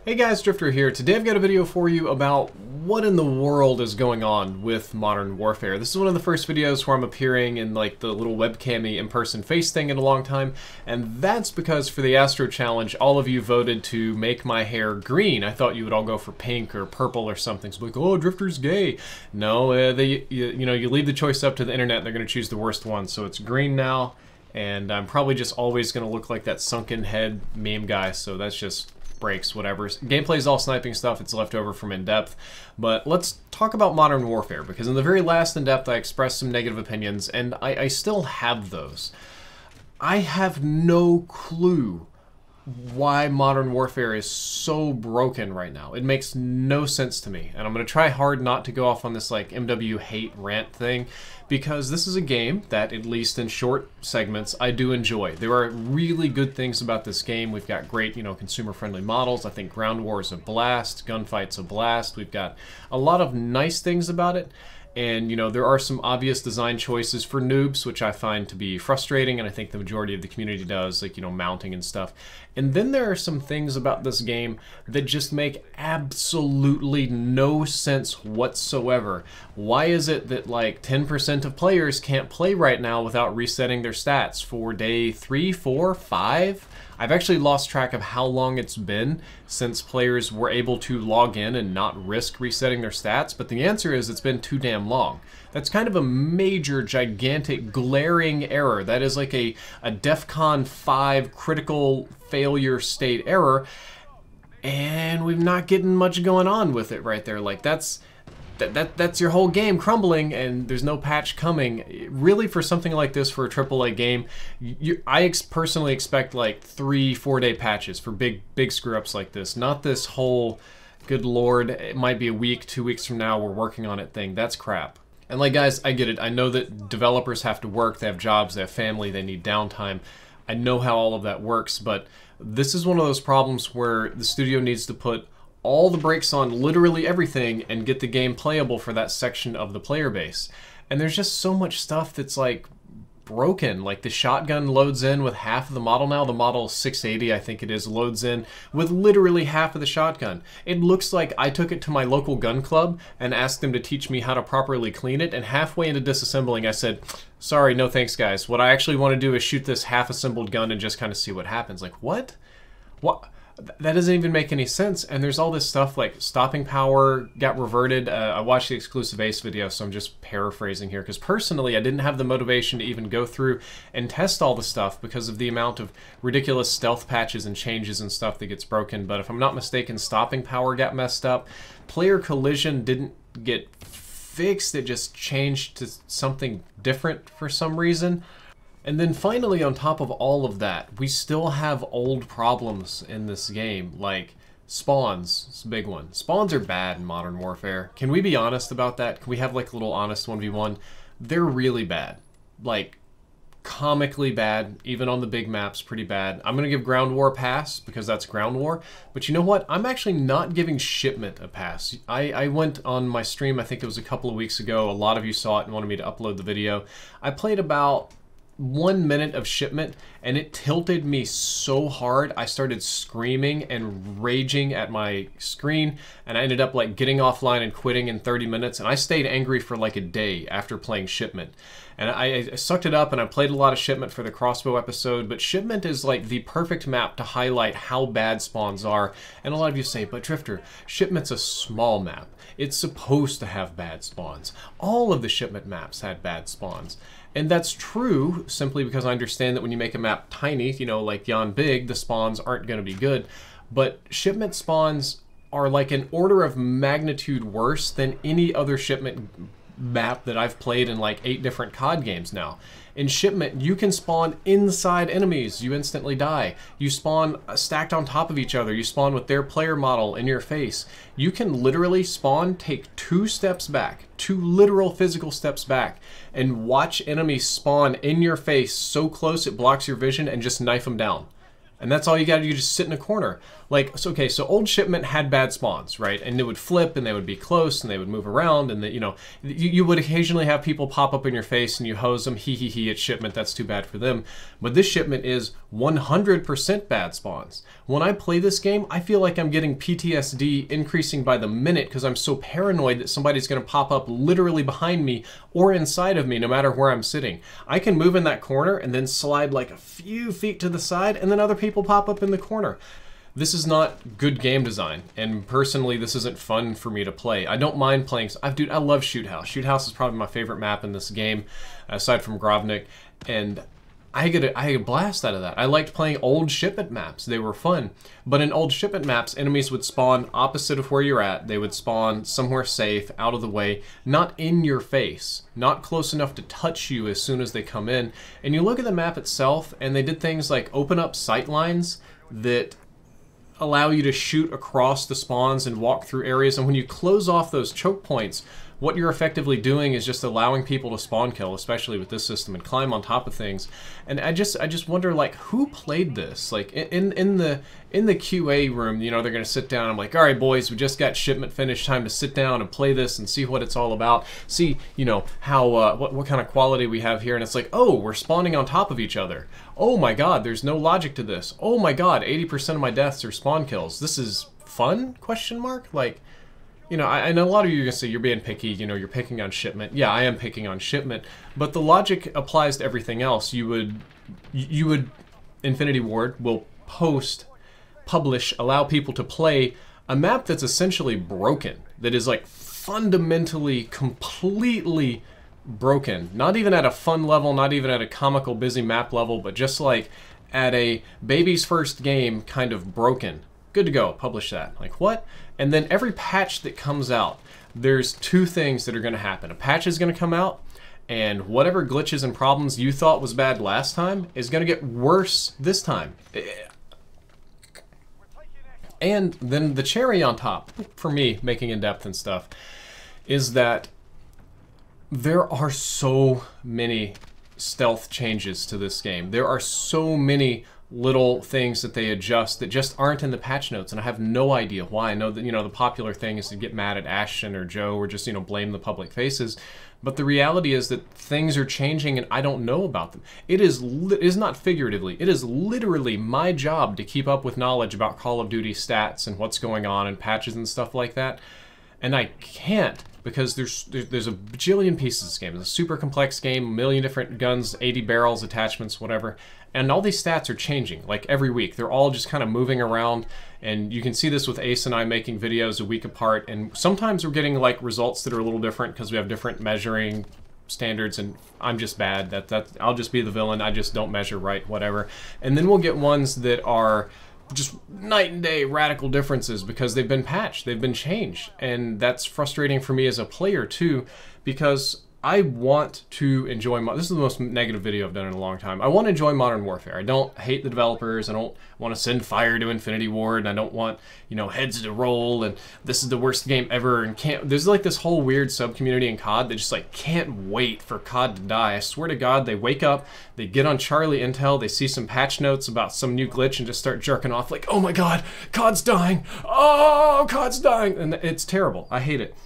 Hey guys, Drifter here. Today I've got a video for you about what in the world is going on with Modern Warfare. This is one of the first videos where I'm appearing in like the little webcammy in-person face thing in a long time, and that's because for the Astro Challenge, all of you voted to make my hair green. I thought you would all go for pink or purple or something. So like, oh, Drifter's gay. No, you leave the choice up to the internet. They're going to choose the worst one. So it's green now, and I'm probably just always going to look like that sunken head meme guy. So that's just breaks, whatever. Gameplay is all sniping stuff, it's left over from in-depth. But let's talk about Modern Warfare, because in the very last in-depth I expressed some negative opinions, and I still have those. I have no clue why Modern Warfare is so broken right now. It makes no sense to me, and I'm going to try hard not to go off on this like MW hate rant thing, because this is a game that, at least in short segments, I do enjoy. There are really good things about this game. We've got great, consumer-friendly models. I think Ground War is a blast. Gunfight's a blast. We've got a lot of nice things about it. And, there are some obvious design choices for noobs, which I find to be frustrating, and I think the majority of the community does, like, mounting and stuff. And then there are some things about this game that just make absolutely no sense whatsoever. Why is it that, like, 10% of players can't play right now without resetting their stats for day 3, 4, 5? I've actually lost track of how long it's been since players were able to log in and not risk resetting their stats, but the answer is it's been too damn long. That's kind of a major, gigantic, glaring error. That is like a DEFCON 5 critical failure state error, and we're not getting much going on with it right there. Like, that's your whole game crumbling, and there's no patch coming. Really, for something like this, for a AAA game, I personally expect like 3-4 day patches for big screw-ups like this. Not this whole, good lord, it might be a week, 2 weeks from now, we're working on it thing. That's crap. And like, guys, I get it. I know that developers have to work, they have jobs, they have family, they need downtime. I know how all of that works, but this is one of those problems where the studio needs to put all the brakes on literally everything and get the game playable for that section of the player base. And there's just so much stuff that's like broken. Like the shotgun loads in with half of the model now. The model 680, I think it is, loads in with literally half of the shotgun. It looks like I took it to my local gun club and asked them to teach me how to properly clean it, and halfway into disassembling I said, sorry, no thanks guys. What I actually want to do is shoot this half-assembled gun and just kind of see what happens. Like, what? What? That doesn't even make any sense. And there's all this stuff like stopping power got reverted. I watched the exclusive Ace video, so I'm just paraphrasing here, because personally I didn't have the motivation to even go through and test all the stuff because of the amount of ridiculous stealth patches and changes and stuff that gets broken. But if I'm not mistaken, stopping power got messed up. Player collision didn't get fixed, it just changed to something different for some reason. And then finally, on top of all of that, we still have old problems in this game, like spawns. It's a big one. Spawns are bad in Modern Warfare. Can we be honest about that? Can we have like a little honest 1v1? They're really bad. Like, comically bad, even on the big maps, pretty bad. I'm going to give Ground War a pass, because that's Ground War. But you know what? I'm actually not giving Shipment a pass. I went on my stream, I think it was a couple of weeks ago. A lot of you saw it and wanted me to upload the video. I played about 1 minute of Shipment, and it tilted me so hard I started screaming and raging at my screen, and I ended up like getting offline and quitting in 30 minutes, and I stayed angry for like a day after playing Shipment. And I sucked it up, and I played a lot of Shipment for the crossbow episode, but Shipment is like the perfect map to highlight how bad spawns are. And a lot of you say, but Drifter, Shipment's a small map. It's supposed to have bad spawns. All of the Shipment maps had bad spawns. And that's true, simply because I understand that when you make a map tiny, like Yon Big, the spawns aren't going to be good. But Shipment spawns are like an order of magnitude worse than any other Shipment map that I've played in like 8 different COD games now. In Shipment, you can spawn inside enemies, you instantly die. You spawn stacked on top of each other, you spawn with their player model in your face. You can literally spawn, take 2 steps back, 2 literal physical steps back, and watch enemies spawn in your face so close it blocks your vision and just knife them down. And that's all you gotta do, just sit in a corner. Like, so, okay, so old shipment had bad spawns, right? And they would flip, and they would be close, and they would move around, and you know, you would occasionally have people pop up in your face, and you hose them, hee hee hee, it's shipment, that's too bad for them. But this shipment is 100% bad spawns. When I play this game, I feel like I'm getting PTSD increasing by the minute because I'm so paranoid that somebody's going to pop up literally behind me or inside of me, no matter where I'm sitting. I can move in that corner and then slide like a few feet to the side, and then other people pop up in the corner. This is not good game design, and personally, this isn't fun for me to play. I don't mind playing. Dude, I love Shoot House. Shoot House is probably my favorite map in this game, aside from Grovnik, and I get a blast out of that. I liked playing old shipment maps. They were fun. But in old shipment maps, enemies would spawn opposite of where you're at. They would spawn somewhere safe, out of the way, not in your face, not close enough to touch you as soon as they come in. And you look at the map itself, and they did things like open up sight lines that allow you to shoot across the spawns and walk through areas. And when you close off those choke points, what you're effectively doing is just allowing people to spawn kill, especially with this system, and climb on top of things. And I just wonder, like, who played this? Like, in the QA room, you know, they're gonna sit down. I'm like, all right, boys, we just got shipment finished. Time to sit down and play this and see what it's all about. See, you know, how what kind of quality we have here. And it's like, oh, we're spawning on top of each other. Oh my God, there's no logic to this. Oh my God, 80% of my deaths are spawn kills. This is fun? Question mark? Like, you know, I know a lot of you are going to say you're being picky, you know, you're picking on shipment. Yeah, I am picking on shipment, but the logic applies to everything else. You would, Infinity Ward will publish, allow people to play a map that's essentially broken, that is like fundamentally, completely broken. Not even at a fun level, not even at a comical, busy map level, but just like at a baby's first game kind of broken. Good to go, publish that. Like, what? And then every patch that comes out, there's two things that are going to happen. A patch is going to come out, and whatever glitches and problems you thought was bad last time is going to get worse this time. And then the cherry on top, for me, making in-depth and stuff, is that there are so many stealth changes to this game. There are so many little things that they adjust that just aren't in the patch notes, and I have no idea why. I know that, you know, the popular thing is to get mad at Ashton or Joe or just, you know, blame the public faces, but the reality is that things are changing and I don't know about them. It is not figuratively, it is literally my job to keep up with knowledge about Call of Duty stats and what's going on and patches and stuff like that, and I can't, because there's a bajillion pieces of this game. It's a super complex game, a million different guns, 80 barrels, attachments, whatever. And all these stats are changing, like every week. They're all just kind of moving around, and you can see this with Ace and I making videos a week apart, and sometimes we're getting like results that are a little different because we have different measuring standards, and I'm just bad. I'll just be the villain. I just don't measure right, whatever. And then we'll get ones that are just night and day radical differences because they've been patched, they've been changed, and that's frustrating for me as a player too, because I want to enjoy this is the most negative video I've done in a long time. I want to enjoy Modern Warfare. I don't hate the developers. I don't want to send fire to Infinity Ward, and I don't want, you know, heads to roll, and this is the worst game ever, and there's like this whole weird sub-community in COD that just like can't wait for COD to die. I swear to God, they wake up, they get on Charlie Intel, they see some patch notes about some new glitch and just start jerking off like, oh my God, COD's dying, oh, COD's dying, and it's terrible. I hate it.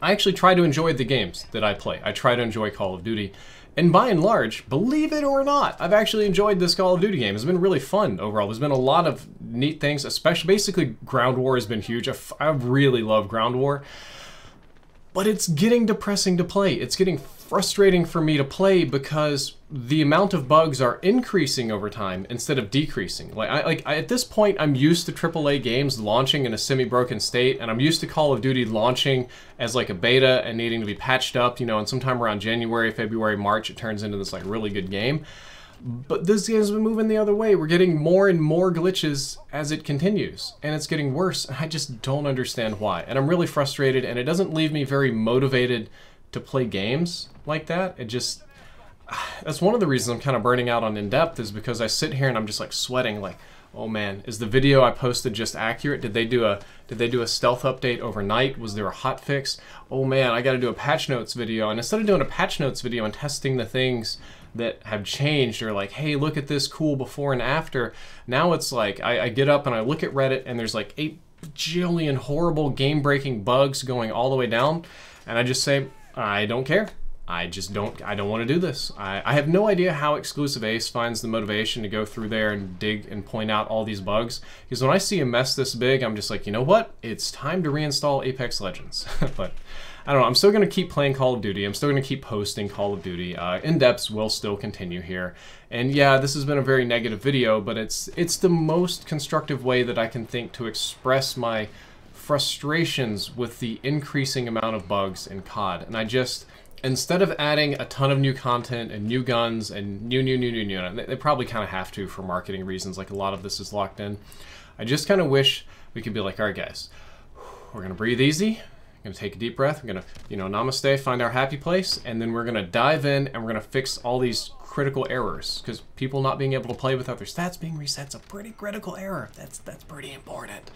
I actually try to enjoy the games that I play. I try to enjoy Call of Duty. And by and large, believe it or not, I've actually enjoyed this Call of Duty game. It's been really fun overall. There's been a lot of neat things, especially, basically, Ground War has been huge. I really love Ground War. But it's getting depressing to play. It's getting frustrating for me to play because the amount of bugs are increasing over time instead of decreasing. Like at this point, I'm used to AAA games launching in a semi-broken state, and I'm used to Call of Duty launching as like a beta and needing to be patched up, you know, and sometime around January, February, March, it turns into this like really good game. But this game's been moving the other way. We're getting more and more glitches as it continues, and it's getting worse. I just don't understand why, and I'm really frustrated, and it doesn't leave me very motivated to play games like that. It just, that's one of the reasons I'm kind of burning out on in-depth, is because I sit here and I'm just like sweating, like, oh man, is the video I posted just accurate? Did they do a stealth update overnight? Was there a hot fix? Oh man, I got to do a patch notes video, and instead of doing a patch notes video and testing the things that have changed, or like, hey, look at this cool before and after. Now it's like, I get up and I look at Reddit and there's like 8 bajillion horrible game-breaking bugs going all the way down, and I just say, I don't care. I don't want to do this. I have no idea how Exclusive Ace finds the motivation to go through there and dig and point out all these bugs. Because when I see a mess this big, I'm just like, you know what? It's time to reinstall Apex Legends. But I don't know. I'm still going to keep playing Call of Duty. I'm still going to keep posting Call of Duty. In-depths will still continue here. And yeah, this has been a very negative video, but it's the most constructive way that I can think to express my frustrations with the increasing amount of bugs in COD. And I just... instead of adding a ton of new content and new guns and new, they probably kind of have to for marketing reasons, like a lot of this is locked in. I just kind of wish we could be like, all right, guys, we're going to breathe easy. We're going to take a deep breath. We're going to, namaste, find our happy place. And then we're going to dive in and we're going to fix all these critical errors. Because people not being able to play without their stats being reset is a pretty critical error. That's pretty important.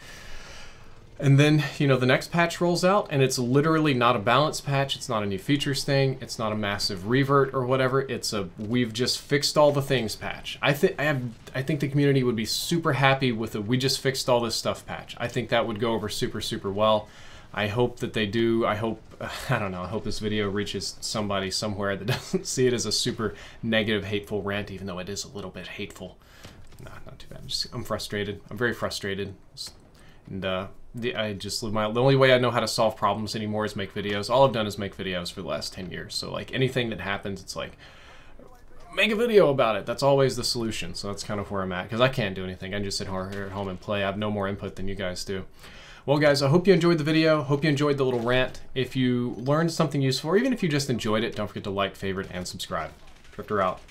And then, the next patch rolls out, and it's literally not a balance patch, it's not a new features thing, it's not a massive revert or whatever, it's a we've just fixed all the things patch. I think the community would be super happy with a we just fixed all this stuff patch. I think that would go over super, super well. I hope that they do. I hope this video reaches somebody somewhere that doesn't see it as a super negative, hateful rant, even though it is a little bit hateful. Nah, not too bad. I'm frustrated. I'm very frustrated. And the only way I know how to solve problems anymore is make videos. All I've done is make videos for the last 10 years. So like anything that happens, it's like, make a video about it. That's always the solution. So that's kind of where I'm at, because I can't do anything. I just sit here at home and play. I have no more input than you guys do. Well, guys, I hope you enjoyed the video. Hope you enjoyed the little rant. If you learned something useful, or even if you just enjoyed it, don't forget to like, favorite, and subscribe. Drifter out.